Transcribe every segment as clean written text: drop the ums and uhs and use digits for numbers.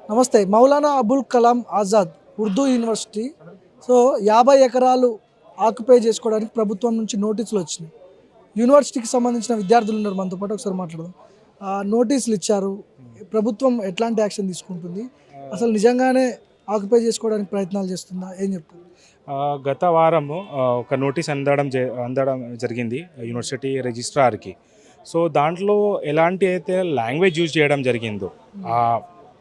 నమస్తే. Maulana Abul Kalam Azad Urdu university. So 50 ఎకరాలు occupy చేసుకోవడానికి ప్రభుత్వం నుంచి నోటీసులు వచ్చినాయి. యూనివర్సిటీకి సంబంధించిన విద్యార్థులు ఉన్నారు మనతో పాటు, ఒకసారి మాట్లాడదాం. నోటీసులు ఇచ్చారు. ప్రభుత్వం ఎట్లాంటి యాక్షన్ తీసుకుంటుంది? అసలు నిజంగానే ఆక్యుపై చేసుకోవడానికి ప్రయత్నాలు చేస్తుందా? ఏం చెప్తారు? గత వారము ఒక నోటీస్ అందడం జరిగింది యూనివర్సిటీ రిజిస్ట్రార్కి. సో దాంట్లో ఎలాంటి అయితే లాంగ్వేజ్ యూజ్ చేయడం జరిగిందో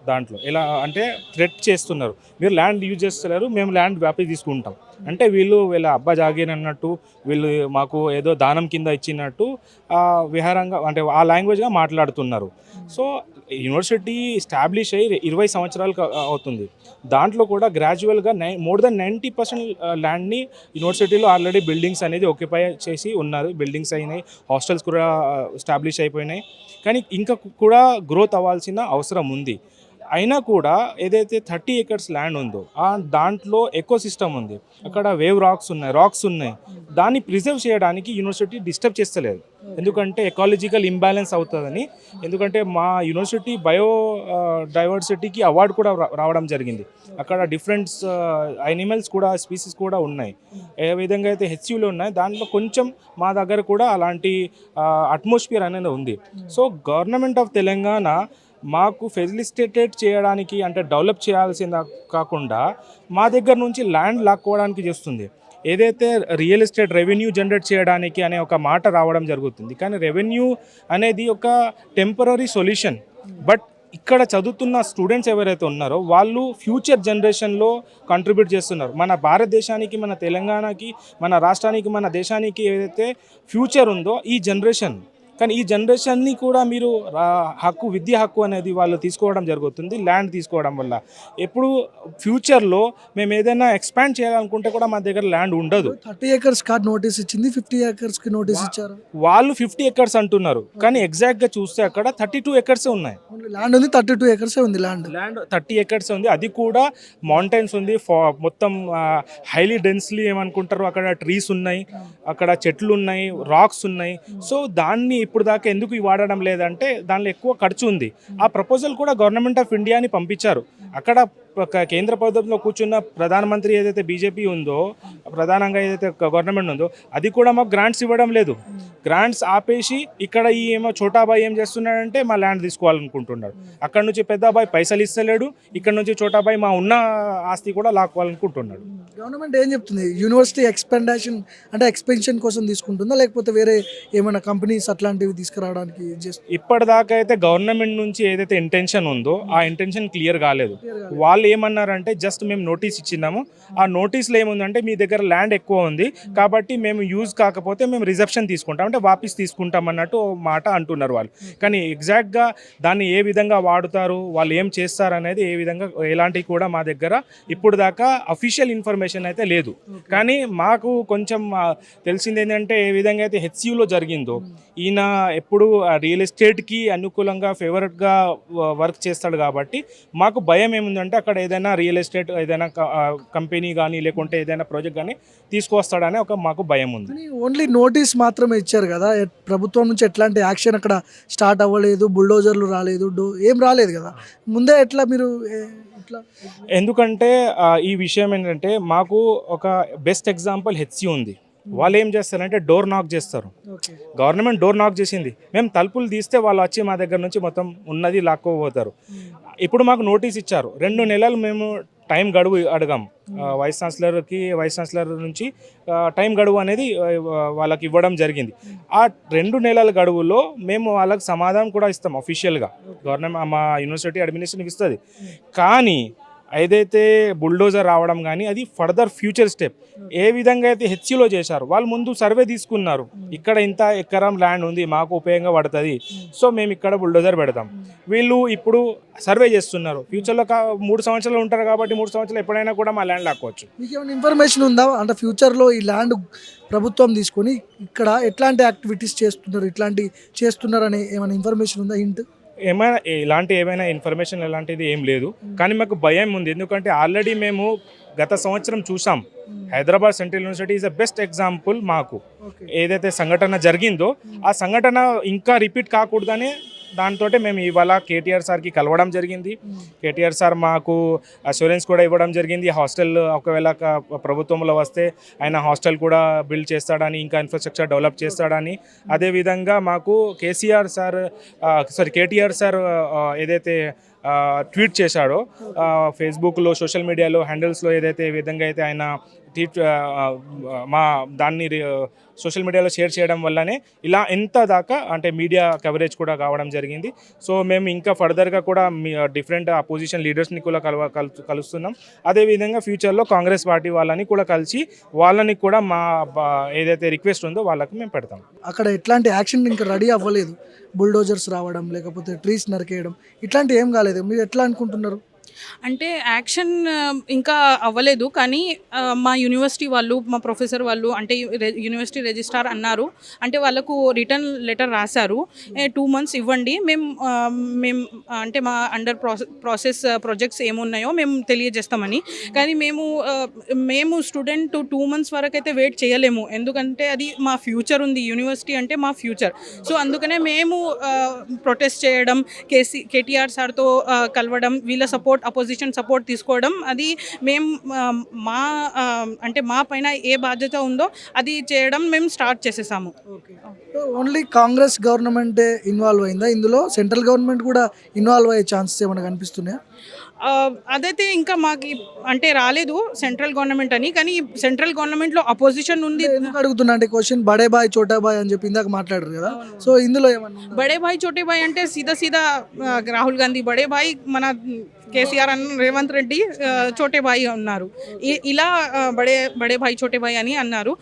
దాంట్లో ఎలా అంటే థ్రెట్ చేస్తున్నారు, మీరు ల్యాండ్ యూజ్ చేస్తున్నారు, మేము ల్యాండ్ వ్యాపి తీసుకుంటాం అంటే వీళ్ళ అబ్బా జాగీర్ అన్నట్టు, వీళ్ళు మాకు ఏదో దానం కింద ఇచ్చినట్టు విహారంగా అంటే ఆ లాంగ్వేజ్గా మాట్లాడుతున్నారు. సో యూనివర్సిటీ ఎస్టాబ్లిష్ అయ్యి 20 సంవత్సరాలు అవుతుంది. దాంట్లో కూడా గ్రాడ్యువల్గా మోర్ దెన్ 90% ల్యాండ్ని యూనివర్సిటీలో ఆల్రెడీ బిల్డింగ్స్ అనేది ఆక్యుపై చేసి ఉన్నారు. బిల్డింగ్స్ అయినాయి, హాస్టల్స్ కూడా ఎస్టాబ్లిష్ అయిపోయినాయి. కానీ ఇంకా కూడా గ్రోత్ అవ్వాల్సిన అవసరం ఉంది. అయినా కూడా ఏదైతే 30 acres ల్యాండ్ ఉందో దాంట్లో ఎకో సిస్టమ్ ఉంది, అక్కడ వేవ్ రాక్స్ ఉన్నాయి. దాన్ని ప్రిజర్వ్ చేయడానికి యూనివర్సిటీ డిస్టర్బ్ చేస్తలేదు, ఎందుకంటే ఎకాలజికల్ ఇంబ్యాలెన్స్ అవుతుందని. ఎందుకంటే మా యూనివర్సిటీ బయో డైవర్సిటీకి అవార్డు కూడా రావడం జరిగింది. అక్కడ డిఫరెంట్ యానిమల్స్ కూడా స్పీసీస్ కూడా ఉన్నాయి. ఏ విధంగా అయితే హెచ్యూలో ఉన్నాయి, దాంట్లో కొంచెం మా దగ్గర కూడా అలాంటి అట్మాస్ఫియర్ అనేది ఉంది. సో గవర్నమెంట్ ఆఫ్ తెలంగాణ మాకు ఫెసిలిటేట్ చేయడానికి అంటే డెవలప్ చేయాల్సిందా కాకుండా మా దగ్గర నుంచి ల్యాండ్ లాక్కోవడానికి చేస్తుంది. ఏదైతే రియల్ ఎస్టేట్ రెవెన్యూ జనరేట్ చేయడానికి అనే ఒక మాట రావడం జరుగుతుంది. కానీ రెవెన్యూ అనేది ఒక టెంపరీ సొల్యూషన్. బట్ ఇక్కడ చదువుతున్న స్టూడెంట్స్ ఎవరైతే ఉన్నారో వాళ్ళు ఫ్యూచర్ జనరేషన్లో కంట్రిబ్యూట్ చేస్తున్నారు. మన భారతదేశానికి, మన తెలంగాణకి, మన రాష్ట్రానికి, మన దేశానికి ఏదైతే ఫ్యూచర్ ఉందో ఈ జనరేషన్. కానీ ఈ జనరేషన్ని కూడా మీరు విద్యా హక్కు అనేది వాళ్ళు తీసుకోవడం జరుగుతుంది ల్యాండ్ తీసుకోవడం వల్ల. ఎప్పుడు ఫ్యూచర్లో మేము ఏదైనా ఎక్స్పాండ్ చేయాలనుకుంటే కూడా మా దగ్గర ల్యాండ్ ఉండదు. 30 acres కార్డ్ నోటీస్ ఇచ్చింది, 50 acresకి నోటీస్ ఇచ్చారు. వాళ్ళు 50 acres అంటున్నారు, కానీ ఎగ్జాక్ట్గా చూస్తే అక్కడ 32 acres ఉన్నాయి. ల్యాండ్ ఉంది, 32 acres ఉంది. ల్యాండ్ 30 acres ఉంది, అది కూడా మౌంటైన్స్ ఉంది. మొత్తం హైలీ డెన్స్లీ ఏమనుకుంటారు, అక్కడ ట్రీస్ ఉన్నాయి, అక్కడ చెట్లు ఉన్నాయి, రాక్స్ ఉన్నాయి. సో దాన్ని ఇప్పుడు దాకా ఎందుకు వాడడం లేదంటే దానిలో ఎక్కువ ఖర్చు ఉంది. ఆ ప్రపోజల్ కూడా గవర్నమెంట్ ఆఫ్ ఇండియాని పంపించారు. అక్కడ కేంద్ర ప్రభుత్వంలో కూర్చున్న ప్రధానమంత్రి ఏదైతే బీజేపీ ఉందో, ప్రధానంగా ఏదైతే గవర్నమెంట్ ఉందో, అది కూడా మాకు గ్రాంట్స్ ఇవ్వడం లేదు. గ్రాంట్స్ ఆపేసి ఇక్కడ ఈ ఏమో చోటాబాయ్ ఏం చేస్తున్నాడంటే మా ల్యాండ్ తీసుకోవాలనుకుంటున్నాడు. అక్కడ నుంచి పెద్దబాయ్ పైసలు ఇస్తలేడు, ఇక్కడ నుంచి చోటాబాయ్ మా ఉన్న ఆస్తి కూడా లాక్కోవాలనుకుంటున్నాడు. గవర్నమెంట్ ఏం చెప్తుంది? యూనివర్సిటీ ఎక్స్పెన్షన్ కోసం తీసుకుంటుందా, లేకపోతే వేరే ఏమైనా కంపెనీస్ అట్లాంటివి తీసుకురావడానికి చేస్తుంది? ఇప్పటిదాకా అయితే గవర్నమెంట్ నుంచి ఏదైతే ఇంటెన్షన్ ఉందో ఆ ఇంటెన్షన్ క్లియర్ కాలేదు. వాళ్ళు ఏమన్నారంటే జస్ట్ మేము నోటీస్ ఇచ్చినాము, ఆ నోటీస్లో ఏముందంటే మీ దగ్గర ల్యాండ్ ఎక్కువ ఉంది కాబట్టి మేము యూజ్ కాకపోతే మేము రిజెప్షన్ తీసుకుంటాం అంటే వాపస్ తీసుకుంటాం అన్నట్టు మాట అంటున్నారు వాళ్ళు. కానీ ఎగ్జాక్ట్గా దాన్ని ఏ విధంగా వాడుతారు, వాళ్ళు ఏం చేస్తారు అనేది ఏ విధంగా ఎలాంటివి కూడా మా దగ్గర ఇప్పుడు దాకా అఫీషియల్ ఇన్ఫర్మేషన్ అయితే లేదు. కానీ మాకు కొంచెం తెలిసింది ఏంటంటే ఏ విధంగా అయితే హెచ్సియూలో జరిగిందో, ఈయన ఎప్పుడు రియల్ ఎస్టేట్కి అనుకూలంగా ఫేవరెట్గా వర్క్ చేస్తాడు కాబట్టి మాకు భయం ఏముందంటే అక్కడ ఏదైనా రియల్ ఎస్టేట్ ఏదైనా కంపెనీ కానీ లేకుంటే ఏదైనా ప్రాజెక్ట్ కానీ తీసుకొస్తాడని మాకు భయం ఉంది. ఓన్లీ నోటీస్ మాత్రమే ఇచ్చారు కదా, ప్రభుత్వం నుంచి ఎట్లాంటి యాక్షన్ అక్కడ స్టార్ట్ అవ్వలేదు, బుల్డోజర్లు రాలేదు, ఏం రాలేదు కదా. ముందే ఎట్లా మీరు ఎందుకంటే ఈ విషయం ఏంటంటే మాకు ఒక బెస్ట్ ఎగ్జాంపుల్ హెచ్సి ఉంది. వాళ్ళు ఏం చేస్తారంటే డోర్ నాక్ చేస్తారు. గవర్నమెంట్ డోర్ నాక్ చేసింది, మేము తలుపులు తీస్తే వాళ్ళు వచ్చి మా దగ్గర నుంచి మొత్తం ఉన్నది లాక్కోపోతారు. ఇప్పుడు మాకు నోటీస్ ఇచ్చారు, 2 నెలలు మేము టైం గడువు అడగాం. వైస్ ఛాన్సలర్ నుంచి టైం గడువు అనేది వాళ్ళకి ఇవ్వడం జరిగింది. ఆ 2 నెలల గడువులో మేము వాళ్ళకి సమాధానం కూడా ఇస్తాం అఫీషియల్గా. గవర్నమెంట్ మా యూనివర్సిటీ అడ్మినిస్ట్రేషన్ ఇస్తుంది. కానీ ఏదైతే బుల్డోజర్ రావడం కానీ అది ఫర్దర్ ఫ్యూచర్ స్టెప్. ఏ విధంగా అయితే హెచ్సిలో చేశారు, వాళ్ళు ముందు సర్వే తీసుకున్నారు, ఇక్కడ ఇంత ఎకరం ల్యాండ్ ఉంది మాకు ఉపయోగంగా పడుతుంది, సో మేము ఇక్కడ బుల్డోజర్ పెడతాం. వీళ్ళు ఇప్పుడు సర్వే చేస్తున్నారు, ఫ్యూచర్లో 3 సంవత్సరాలు ఉంటారు కాబట్టి 3 సంవత్సరాలు ఎప్పుడైనా కూడా మా ల్యాండ్ లాక్కోవచ్చు. మీకు ఏమైనా ఇన్ఫర్మేషన్ ఉందా అంటే ఫ్యూచర్లో ఈ ల్యాండ్ ప్రభుత్వం తీసుకొని ఇక్కడ ఎట్లాంటి యాక్టివిటీస్ చేస్తున్నారు అనే ఏమైనా ఇన్ఫర్మేషన్ ఉందా? హింట్ ఏమైనా ఇన్ఫర్మేషన్ ఎలాంటిది ఏం లేదు. కానీ మాకు భయం ఉంది, ఎందుకంటే ఆల్రెడీ మేము గత సంవత్సరం చూసాం. Hyderabad central university is the best example. మాకు ఏదైతే సంఘటన జరిగిందో ఆ సంఘటన ఇంకా రిపీట్ కాకూడదని దాంతో మేము ఇవాళ కేటీఆర్ సార్కి కలవడం జరిగింది. కేటీఆర్ సార్ మాకు అష్యూరెన్స్ కూడా ఇవ్వడం జరిగింది. హాస్టల్ ఒకవేళ ప్రభుత్వంలో వస్తే ఆయన హాస్టల్ కూడా బిల్డ్ చేస్తాడని, ఇంకా ఇన్ఫ్రాస్ట్రక్చర్ డెవలప్ చేస్తాడని. అదేవిధంగా మాకు కేటీఆర్ సార్ ఏదైతే ట్వీట్ చేశాడో ఫేస్బుక్లో, సోషల్ మీడియాలో, హ్యాండిల్స్లో ఏదైతే విధంగా అయితే ఆయన ట్వీట్ మా దాన్ని సోషల్ మీడియాలో షేర్ చేయడం వల్లనే ఇలా ఎంత దాకా అంటే మీడియా కవరేజ్ కూడా కావడం జరిగింది. సో మేము ఇంకా ఫర్దర్గా కూడా డిఫరెంట్ అపోజిషన్ లీడర్స్ని కూడా కలుస్తున్నాం. అదేవిధంగా ఫ్యూచర్లో కాంగ్రెస్ పార్టీ వాళ్ళని కూడా కలిసి వాళ్ళని కూడా మా ఏదైతే రిక్వెస్ట్ ఉందో వాళ్ళకి మేము పెడతాం. అక్కడ ఎట్లాంటి యాక్షన్ ఇంకా రెడీ అవ్వలేదు, బుల్డోజర్స్ రావడం లేకపోతే ట్రీస్ నరికేయడం ఇట్లాంటి ఏం కాలేదు. మీరు ఎట్లా అనుకుంటున్నారు? అంటే యాక్షన్ ఇంకా అవ్వలేదు, కానీ మా యూనివర్సిటీ వాళ్ళు, మా ప్రొఫెసర్ వాళ్ళు, అంటే యూనివర్సిటీ రిజిస్ట్రార్ అన్నారు, అంటే వాళ్ళకు రిటర్న్ లెటర్ రాశారు, 2 months ఇవ్వండి, మేము అంటే మా అండర్ ప్రాసెస్ ప్రాజెక్ట్స్ ఏమున్నాయో మేము తెలియజేస్తామని. కానీ మేము స్టూడెంట్ 2 months వరకు అయితే వెయిట్ చేయలేము, ఎందుకంటే అది మా ఫ్యూచర్ ఉంది, యూనివర్సిటీ అంటే మా ఫ్యూచర్. సో అందుకనే మేము ప్రొటెస్ట్ చేయడం, కేటీఆర్ సార్తో కలవడం, వీళ్ళ సపోర్ట్, అపోజిషన్ సపోర్ట్ తీసుకోవడం, అది మేము మా పైన ఏ బాధ్యత ఉందో అది చేయడం మేము స్టార్ట్ చేసేసాము. ఓన్లీ కాంగ్రెస్ గవర్నమెంటే ఇన్వాల్వ్ అయిందా ఇందులో? సెంట్రల్ గవర్నమెంట్ కూడా ఇన్వాల్వ్ అయ్యే ఛాన్సెస్ ఏమైనా కనిపిస్తున్నాయా? అదైతే ఇంకా మాకు అంటే రాలేదు సెంట్రల్ గవర్నమెంట్ అని, కానీ సెంట్రల్ గవర్నమెంట్లో అపోజిషన్ ఉంది. ఎందుకు అడుగుతున్నా అంటే క్వశ్చన్ బడే బాయ్ చోటా బాయ్ అని చెప్పి ఇందాక మాట్లాడారు కదా, సో ఇందులో ఏమన్నా బడే భాయ్ చోటే భాయ్ అంటే సీదా రాహుల్ గాంధీ బడే భాయ్, మన కేసీఆర్ అని రేవంత్ రెడ్డి చోటే భాయ్ ఉన్నారు. ఇలా బడే భాయ్ చోటే భాయ్ అని అన్నారు.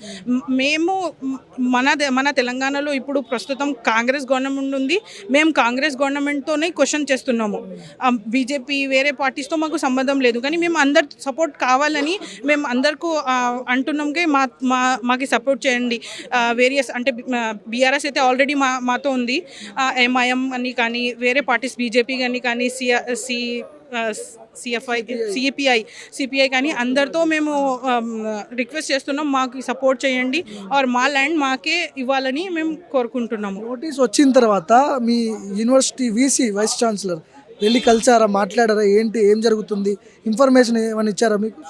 మేము మన తెలంగాణలో ఇప్పుడు ప్రస్తుతం కాంగ్రెస్ గవర్నమెంట్ ఉంది, మేము కాంగ్రెస్ గవర్నమెంట్తోనే క్వశ్చన్ చేస్తున్నాము. బీజేపీ వేరే పార్టీస్తో మాకు సంబంధం లేదు, కానీ మేము అందరు సపోర్ట్ కావాలని మేము అందరికీ అంటున్నాంకే మాకు సపోర్ట్ చేయండి. వేరియస్ అంటే బీఆర్ఎస్ అయితే ఆల్రెడీ మాతో ఉంది, ఎంఐఎం అని కానీ వేరే పార్టీస్ బీజేపీ కానీ సిపిఐ కానీ అందరితో మేము రిక్వెస్ట్ చేస్తున్నాం, మాకు సపోర్ట్ చేయండి, ఆర్ మా ల్యాండ్ మాకే ఇవ్వాలని మేము కోరుకుంటున్నాము. నోటీస్ వచ్చిన తర్వాత మీ యూనివర్సిటీ వీసీ వైస్ ఛాన్సలర్ వెళ్ళి కలిసారా, మాట్లాడారా, ఏం జరుగుతుంది, ఇన్ఫర్మేషన్ ఏమైనా ఇచ్చారా మీకు?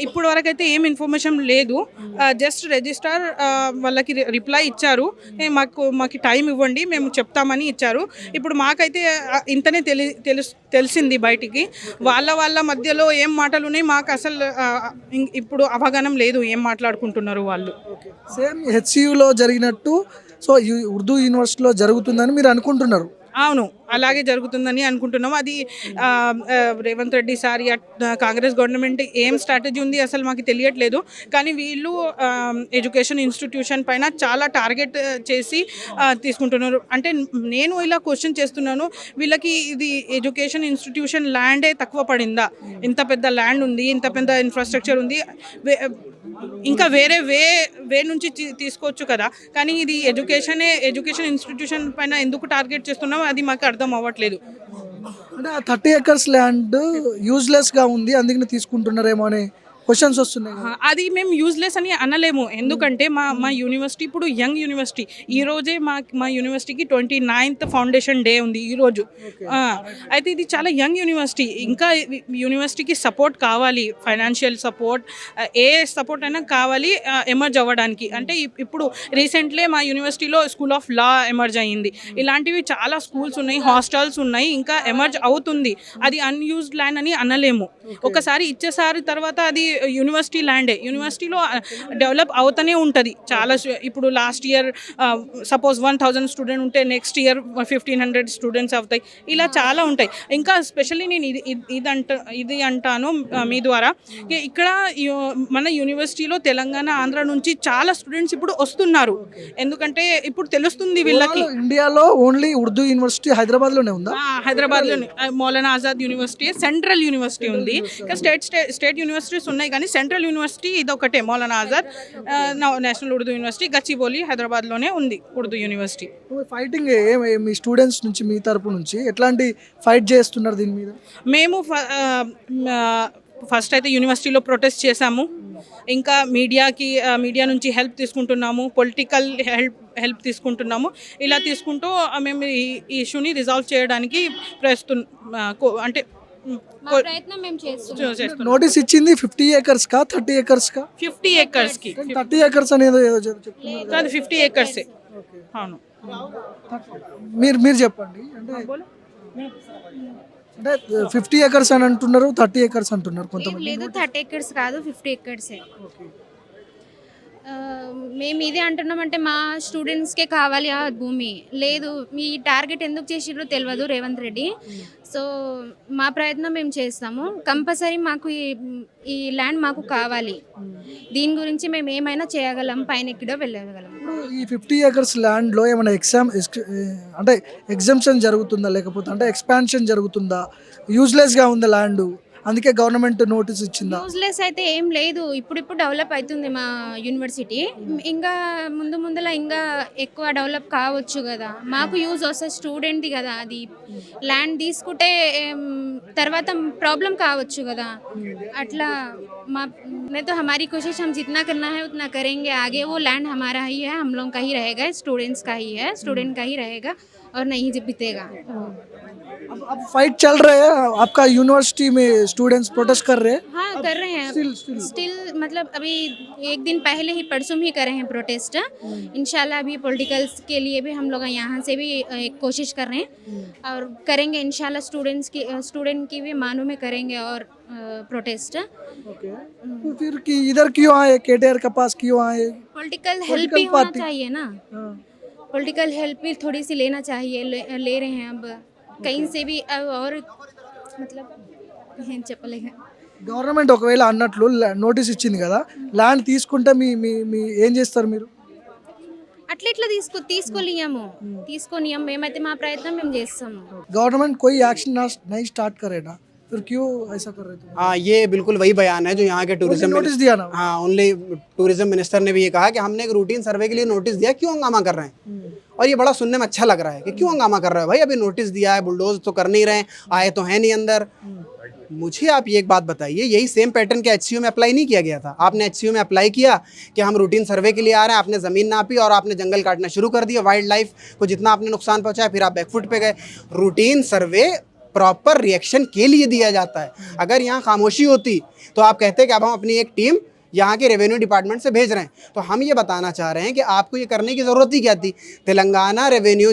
ఇప్పుడు వరకు అయితే ఏం ఇన్ఫర్మేషన్ లేదు, జస్ట్ రిజిస్ట్రార్ వాళ్ళకి రిప్లై ఇచ్చారు, మాకు టైం ఇవ్వండి మేము చెప్తామని ఇచ్చారు. ఇప్పుడు మాకైతే ఇంతనే తెలిసింది బయటికి, వాళ్ళ మధ్యలో ఏం మాటలు ఉన్నాయి మాకు అసలు ఇప్పుడు అవగాహన లేదు, ఏం మాట్లాడుకుంటున్నారు వాళ్ళు. సేమ్ హెచ్సియులో జరిగినట్టు సో ఉర్దూ యూనివర్సిటీలో జరుగుతుందని మీరు అనుకుంటున్నారు? అవును, అలాగే జరుగుతుందని అనుకుంటున్నాం. అది రేవంత్ రెడ్డి సార్ కాంగ్రెస్ గవర్నమెంట్ ఏం స్ట్రాటజీ ఉంది అసలు మాకు తెలియట్లేదు, కానీ వీళ్ళు ఎడ్యుకేషన్ ఇన్స్టిట్యూషన్ పైన చాలా టార్గెట్ చేసి తీసుకుంటున్నారు. అంటే నేను ఇలా క్వశ్చన్ చేస్తున్నాను, వీళ్ళకి ఇది ఎడ్యుకేషన్ ఇన్స్టిట్యూషన్ ల్యాండే తక్కువ పడిందా? ఇంత పెద్ద ల్యాండ్ ఉంది, ఇంత పెద్ద ఇన్ఫ్రాస్ట్రక్చర్ ఉంది, ఇంకా వేరే వే నుంచి తీసుకోవచ్చు కదా, కానీ ఇది ఎడ్యుకేషన్ ఇన్స్టిట్యూషన్ పైన ఎందుకు టార్గెట్ చేస్తున్నాం అది మాకు అర్థం అవ్వట్లేదు. అంటే 30 acres ల్యాండ్ యూజ్లెస్గా ఉంది, అందుకని తీసుకుంటున్నారేమో అనే క్వశ్చన్స్ వస్తున్నాయి. అది మేము యూజ్లెస్ అని అనలేము, ఎందుకంటే మా యూనివర్సిటీ ఇప్పుడు యంగ్ యూనివర్సిటీ. ఈరోజే మా యూనివర్సిటీకి 29th ఫౌండేషన్ డే ఉంది ఈరోజు. అయితే ఇది చాలా యంగ్ యూనివర్సిటీ, ఇంకా యూనివర్సిటీకి సపోర్ట్ కావాలి, ఫైనాన్షియల్ సపోర్ట్, ఏ సపోర్ట్ అయినా కావాలి ఎమర్జ్ అవ్వడానికి. అంటే ఇప్పుడు రీసెంట్లీ మా యూనివర్సిటీలో స్కూల్ ఆఫ్ లా ఎమర్జ్ అయ్యింది. ఇలాంటివి చాలా స్కూల్స్ ఉన్నాయి, హాస్టల్స్ ఉన్నాయి, ఇంకా ఎమర్జ్ అవుతుంది. అది అన్యూజ్డ్ ల్యాండ్ అని అనలేము. ఒకసారి ఇచ్చేసారి తర్వాత అది యూనివర్సిటీ ల్యాండే, యూనివర్సిటీలో డెవలప్ అవుతూనే ఉంటుంది. చాలా ఇప్పుడు లాస్ట్ ఇయర్ సపోజ్ 1000 స్టూడెంట్ ఉంటే నెక్స్ట్ ఇయర్ 1500 స్టూడెంట్స్ అవుతాయి, ఇలా చాలా ఉంటాయి. ఇంకా స్పెషల్లీ నేను ఇది అంటాను మీ ద్వారా, ఇక్కడ మన యూనివర్సిటీలో తెలంగాణ, ఆంధ్ర నుంచి చాలా స్టూడెంట్స్ ఇప్పుడు వస్తున్నారు, ఎందుకంటే ఇప్పుడు తెలుస్తుంది వీళ్ళకి. ఇండియాలో ఓన్లీ ఉర్దూ యూనివర్సిటీ హైదరాబాద్లోనే ఉందా? హైదరాబాద్లోనే Maulana Azad university central university ఉంది, ఇంకా స్టేట్ యూనివర్సిటీస్ ఉన్నాయి, కానీ సెంట్రల్ యూనివర్సిటీ ఇదొకటే మౌలానా ఆజాద్ నేషనల్ ఉర్దూ యూనివర్సిటీ గచ్చిబౌలి హైదరాబాద్లోనే ఉంది ఉర్దూ యూనివర్సిటీ. ఫైటింగ్ మీ స్టూడెంట్స్ నుంచి, మీ తరపు నుంచి ఎట్లాంటి ఫైట్ చేస్తున్నారు దీని మీద? మేము ఫస్ట్ అయితే యూనివర్సిటీలో ప్రొటెస్ట్ చేశాము, ఇంకా మీడియా నుంచి హెల్ప్ తీసుకుంటున్నాము, పొలిటికల్ హెల్ప్ హెల్ప్ తీసుకుంటున్నాము. ఇలా తీసుకుంటూ మేము ఈ ఇష్యూని రిజాల్వ్ చేయడానికి అంటే మా ప్రయత్నం మేము చేస్తున్నాం. నోటీస్ ఇచ్చింది 50 acres కా 30 acres కా? 50 acresకి 30 acres అనేది ఏదో చెప్తున్నారు. కాదు 50 acres అవును. మీరు చెప్పండి అంటే 50 acres అని అంటున్నారు, 30 acres అంటున్నారు కొంతమంది. లేదు 30 acres కాదు 50 acres. మేము ఇదే అంటున్నామంటే మా స్టూడెంట్స్కే కావాలి ఆ భూమి. లేదు మీ టార్గెట్ ఎందుకు చేసిర్రో తెలియదు రేవంత్ రెడ్డి. సో మా ప్రయత్నం మేము చేస్తాము. కంపల్సరీ మాకు ఈ ల్యాండ్ మాకు కావాలి. దీని గురించి మేము ఏమైనా చేయగలం, పైన ఎక్కడో వెళ్ళగలం. ఇప్పుడు ఈ 50 acres ల్యాండ్లో ఏమైనా అంటే ఎగ్జామ్షన్ జరుగుతుందా, లేకపోతే అంటే ఎక్స్పాన్షన్ జరుగుతుందా, యూజ్లెస్గా ఉంది ల్యాండ్ అందుకే గవర్నమెంట్ నోటీస్ ఇచ్చిందా? యూజ్లెస్ అయితే ఏం లేదు. ఇప్పుడు డెవలప్ అవుతుంది మా యూనివర్సిటీ. ఇంకా ముందులా ఇంకా ఎక్కువ డెవలప్ కావచ్చు కదా. మాకు యూజ్ వస్తుంది, స్టూడెంట్ది కదా అది. ల్యాండ్ తీసుకుంటే తర్వాత ప్రాబ్లం కావచ్చు కదా. అట్లా तो हमारी कोशिश हम जितना करना है उतना करेंगे. आगे वो लैंड हमारा ही है, हम लोग का ही रहेगा, स्टूडेंट्स का ही है, स्टूडेंट का ही रहेगा और नहीं जीतेगा. अब फाइट चल रहा है आपका यूनिवर्सिटी में, स्टूडेंट्स प्रोटेस्ट कर रहे हैं? हाँ कर रहे हैं स्टिल मतलब अभी एक दिन पहले ही परसों ही कर रहे हैं प्रोटेस्ट. इंशाल्लाह अभी पॉलिटिकल्स के लिए भी हम लोग यहाँ से भी एक कोशिश कर रहे हैं और करेंगे इंशाल्लाह. स्टूडेंट की भी मानों में करेंगे और प्रोटेस्ट. तो फिर कि इधर क्यों आए, केटीआर के पास क्यों आए? पॉलिटिकल हेल्प भी होना चाहिए ना. पॉलिटिकल हेल्प भी थोड़ी सी लेना चाहिए. ले रहे हैं अब कहीं से भी और मतलब ఏం చెప్పలేక. గవర్నమెంట్ ఒకవేళ అన్నట్లు నోటీస్ ఇచ్చింది కదా, ల్యాండ్ తీసుకుంటే మీ ఏం చేస్తారు మీరు? అట్లా తీసుకోనియం మేమైతే మా ప్రయత్నం మేము చేస్తాము. गवर्नमेंट कोई एक्शन नहीं स्टार्ट करेगा, फिर क्यों ऐसा कर रहे थे? हाँ, ये बिल्कुल वही बयान है जो यहाँ के टूरिज्म नोटिस दिया ना. हाँ, ओनली टूरिज्म मिनिस्टर ने भी ये कहा कि हमने एक रूटीन सर्वे के लिए नोटिस दिया, क्यों हंगामा कर रहे हैं. और ये बड़ा सुनने में अच्छा लग रहा है कि क्यों हंगामा कर रहे हैं भाई. अभी नोटिस दिया है, बुलडोज तो कर नहीं रहे हैं, आए तो हैं नहीं अंदर. मुझे आप ये एक बात बताइए, यही सेम पैटर्न के HCU में अप्लाई नहीं किया गया था? आपने HCU में अप्लाई किया कि हम रूटीन सर्वे के लिए आ रहे हैं, आपने ज़मीन नापी और आपने जंगल काटना शुरू कर दिया, वाइल्ड लाइफ को जितना आपने नुकसान पहुंचाया, फिर आप बैकफुट पे गए. रूटीन सर्वे प्रॉपर रिएक्शन के लिए दिया जाता है. अगर यहाँ खामोशी होती तो आप कहते कि अब हम अपनी एक टीम यहाँ के रेवेन्यू डिपार्टमेंट से भेज रहे हैं. तो हम ये बताना चाह रहे हैं कि आपको ये करने की ज़रूरत ही क्या थी. तेलंगाना रेवेन्यू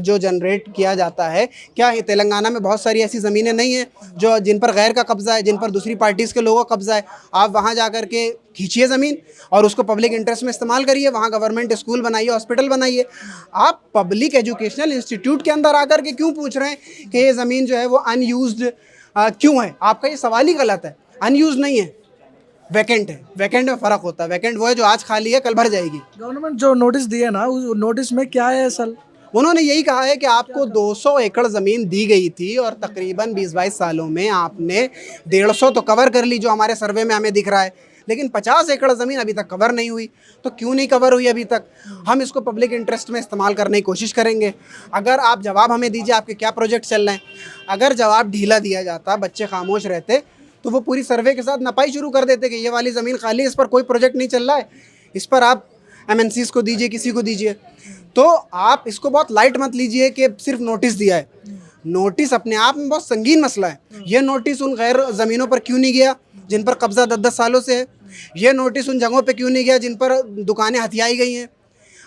जो जनरेट किया जाता है, क्या तेलंगाना में बहुत सारी ऐसी ज़मीनें नहीं हैं जो जिन पर गैर का कब्ज़ा है, जिन पर दूसरी पार्टीज़ के लोगों का कब्ज़ा है. आप वहाँ जा कर के खींचिए ज़मीन और उसको पब्लिक इंटरेस्ट में इस्तेमाल करिए. वहाँ गवर्नमेंट स्कूल बनाइए, हॉस्पिटल बनाइए. आप पब्लिक एजुकेशनल इंस्टीट्यूट के अंदर आकर के क्यों पूछ रहे हैं कि ये ज़मीन जो है वो अनयूज्ड क्यों है. आपका ये सवाल ही गलत है. अनयूज नहीं है, वैकेंट है. वैकेंट में फ़र्क होता है. वैकेंट वो है जो आज खाली है कल भर जाएगी. गवर्नमेंट जो नोटिस दिए ना, उस नोटिस में क्या है असल? उन्होंने यही कहा है कि आपको 200 एकड़ ज़मीन दी गई थी और तकरीबन 20-22 सालों में आपने 150 तो कवर कर ली जो हमारे सर्वे में हमें दिख रहा है, लेकिन 50 एकड़ ज़मीन अभी तक कवर नहीं हुई. तो क्यों नहीं कवर हुई अभी तक? हम इसको पब्लिक इंटरेस्ट में इस्तेमाल करने की कोशिश करेंगे. अगर आप जवाब हमें दीजिए आपके क्या प्रोजेक्ट चल रहे हैं. अगर जवाब ढीला दिया जाता, बच्चे खामोश रहते, तो वो पूरी सर्वे के साथ नपाई शुरू कर देते कि ये वाली ज़मीन खाली है, इस पर कोई प्रोजेक्ट नहीं चल रहा है, इस पर आप MNCs को दीजिए, किसी को दीजिए. तो आप इसको बहुत लाइट मत लीजिए कि सिर्फ नोटिस दिया है. नोटिस अपने आप में बहुत संगीन मसला है. ये नोटिस उन गैर ज़मीनों पर क्यों नहीं गया जिन पर कब्ज़ा 10-10 सालों से है. ये नोटिस उन जगहों पर क्यों नहीं गया जिन पर दुकानें हथियाई गई हैं.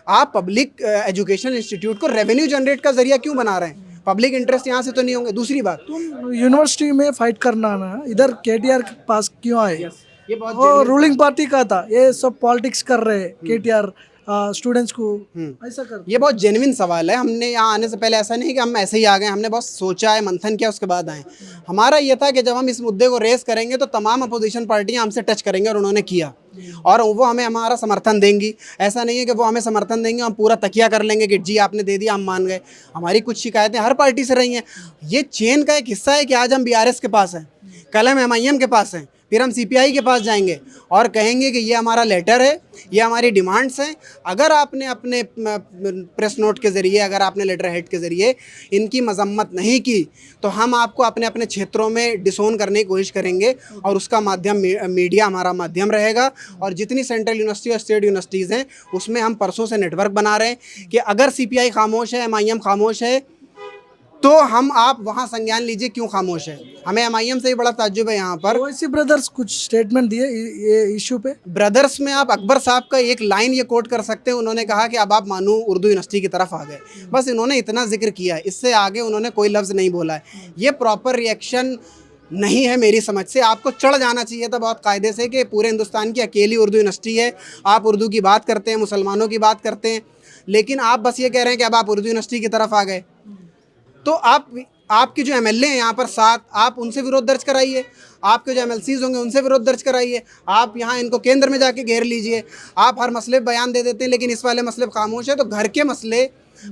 आप पब्लिक एजुकेशनल इंस्टीट्यूट को रेवेन्यू जनरेट का ज़रिया क्यों बना रहे हैं. पब्लिक इंटरेस्ट यहाँ से तो नहीं होंगे. दूसरी बात, तुम यूनिवर्सिटी में फाइट करना ना, इधर केटीआर के पास क्यों आए? ये बहुत वो रूलिंग पार्टी का था, ये सब पॉलिटिक्स कर रहे हैं केटीआर स्टूडेंट्स को ऐसा कर. ये बहुत जेन्युइन सवाल है. हमने यहाँ आने से पहले ऐसा नहीं कि हम ऐसे ही आ गए, हमने बहुत सोचा है, मंथन किया, उसके बाद आए. हमारा ये था कि जब हम इस मुद्दे को रेस करेंगे तो तमाम अपोजिशन पार्टियाँ हमसे टच करेंगे और उन्होंने किया और वो हमें हमारा समर्थन देंगी. ऐसा नहीं है कि वो हमें समर्थन देंगे हम पूरा तकिया कर लेंगे कि जी आपने दे दिया हम मान गए. हमारी कुछ शिकायतें हर पार्टी से रही हैं. ये चेन का एक हिस्सा है कि आज हम BRS के पास हैं. कल हम MIM के पास हैं, फिर हम CPI के पास जाएंगे और कहेंगे कि ये हमारा लेटर है, ये हमारी डिमांड्स हैं। अगर आपने अपने प्रेस नोट के ज़रिए, अगर आपने लेटर हेड के ज़रिए इनकी मजम्मत नहीं की, तो हम आपको अपने अपने क्षेत्रों में डिसोन करने की कोशिश करेंगे और उसका माध्यम मीडिया हमारा माध्यम रहेगा। और जितनी सेंट्रल यूनिवर्सिटी और स्टेट यूनिवर्सिटीज़ हैं उसमें हम परसों से नेटवर्क बना रहे हैं कि अगर CPI खामोश है, MIM खामोश है, तो हम आप वहाँ संज्ञान लीजिए क्यों खामोश है। हमें MIM से ही बड़ा ताज्जुब है यहाँ पर। ओवैसी ब्रदर्स कुछ स्टेटमेंट दिए ये इशू पे। ब्रदर्स में आप अकबर साहब का एक लाइन ये कोट कर सकते हैं, उन्होंने कहा कि अब आप मानो उर्दू यूनिवर्सिटी की तरफ आ गए, बस इन्होंने इतना जिक्र किया है, इससे आगे उन्होंने कोई लफ्ज़ नहीं बोला है। ये प्रॉपर रिएक्शन नहीं है मेरी समझ से। आपको चढ़ जाना चाहिए था बहुत कायदे से कि पूरे हिंदुस्तान की अकेली उर्दू यूनिवर्सिटी है, आप उर्दू की बात करते हैं, मुसलमानों की बात करते हैं, लेकिन आप बस ये कह रहे हैं कि अब आप उर्दू यूनिवर्सिटी की तरफ आ गए। तो आपके जो MLA हैं यहाँ पर 7, आप उनसे विरोध दर्ज कराइए, आपके जो MLCs होंगे उनसे विरोध दर्ज कराइए, आप यहाँ इनको केंद्र में जाके घेर लीजिए। आप हर मसले बयान दे देते हैं लेकिन इस वाले मसले पर खामोश है। तो घर के मसले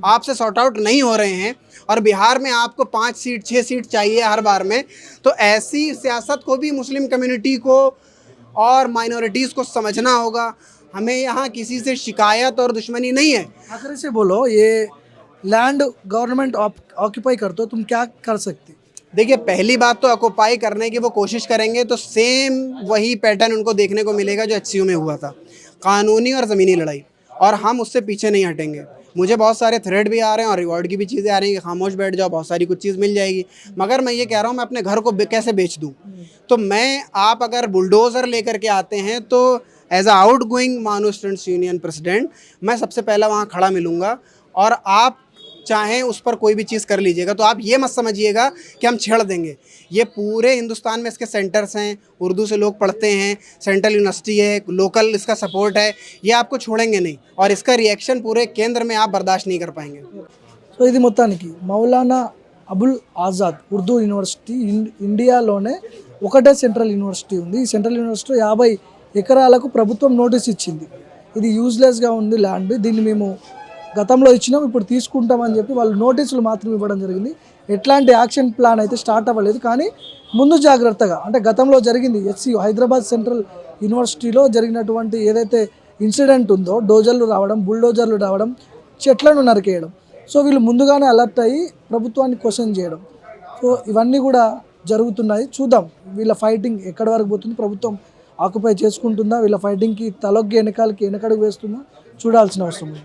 आपसे सॉर्ट आउट नहीं हो रहे हैं और बिहार में आपको 5 सीट 6 सीट चाहिए हर बार में। तो ऐसी सियासत को भी मुस्लिम कम्युनिटी को और माइनॉरिटीज़ को समझना होगा। हमें यहाँ किसी से शिकायत और दुश्मनी नहीं है। आखिरी से बोलो, ये लैंड गवर्नमेंट ऑक्यूपाई करते हो, तुम क्या कर सकते? देखिए, पहली बात तो ऑक्यूपाई करने की वो कोशिश करेंगे तो सेम वही पैटर्न उनको देखने को मिलेगा जो HCU में हुआ था, कानूनी और ज़मीनी लड़ाई, और हम उससे पीछे नहीं हटेंगे। मुझे बहुत सारे थ्रेड भी आ रहे हैं और रिवॉर्ड की भी चीज़ें आ रही हैं कि खामोश बैठ जाओ, बहुत सारी कुछ चीज़ मिल जाएगी, मगर मैं ये कह रहा हूँ मैं अपने घर को कैसे बेच दूँ। तो आप अगर बुलडोज़र लेकर के आते हैं तो एज अ आउट गोइंग मानो स्टूडेंट्स यूनियन प्रेसिडेंट मैं सबसे पहला वहाँ खड़ा मिलूँगा और आप चाहें उस पर कोई भी चीज़ कर लीजिएगा। तो आप ये मत समझिएगा कि हम छेड़ देंगे। ये पूरे हिंदुस्तान में इसके सेंटर्स हैं, उर्दू से लोग पढ़ते हैं, सेंट्रल यूनिवर्सिटी है, लोकल इसका सपोर्ट है, ये आपको छोड़ेंगे नहीं और इसका रिएक्शन पूरे केंद्र में आप बर्दाश्त नहीं कर पाएंगे। సో ఇది మొత్తానికి మౌలానా అబుల్ ఆజాద్ ఉర్దూ యూనివర్సిటీ ఇండియాలోనే ఒకటే సెంట్రల్ యూనివర్సిటీ ఉంది. ఈ సెంట్రల్ యూనివర్సిటీ 50 ఎకరాలకు ప్రభుత్వం నోటీస్ ఇచ్చింది. ఇది యూజ్లెస్గా ఉంది ల్యాండ్, దీన్ని మేము గతంలో ఇచ్చినాం, ఇప్పుడు తీసుకుంటామని చెప్పి వాళ్ళు నోటీసులు మాత్రం ఇవ్వడం జరిగింది. ఎట్లాంటి యాక్షన్ ప్లాన్ అయితే స్టార్ట్ అవ్వలేదు. కానీ ముందు జాగ్రత్తగా, అంటే గతంలో జరిగింది HCU హైదరాబాద్ సెంట్రల్ యూనివర్సిటీలో జరిగినటువంటి ఏదైతే ఇన్సిడెంట్ ఉందో, డోజర్లు రావడం, బుల్డోజర్లు రావడం, చెట్లను నరికేయడం, సో వీళ్ళు ముందుగానే అలర్ట్ అయ్యి ప్రభుత్వాన్ని క్వశ్చన్ చేయడం, సో ఇవన్నీ కూడా జరుగుతున్నాయి. చూద్దాం వీళ్ళ ఫైటింగ్ ఎక్కడి వరకు పోతుంది, ప్రభుత్వం ఆక్యుపై చేసుకుంటుందా, వీళ్ళ ఫైటింగ్కి తలొగ్గి వెనకాలకి వెనకడుగు వేస్తుందా చూడాల్సిన అవసరం ఉంది.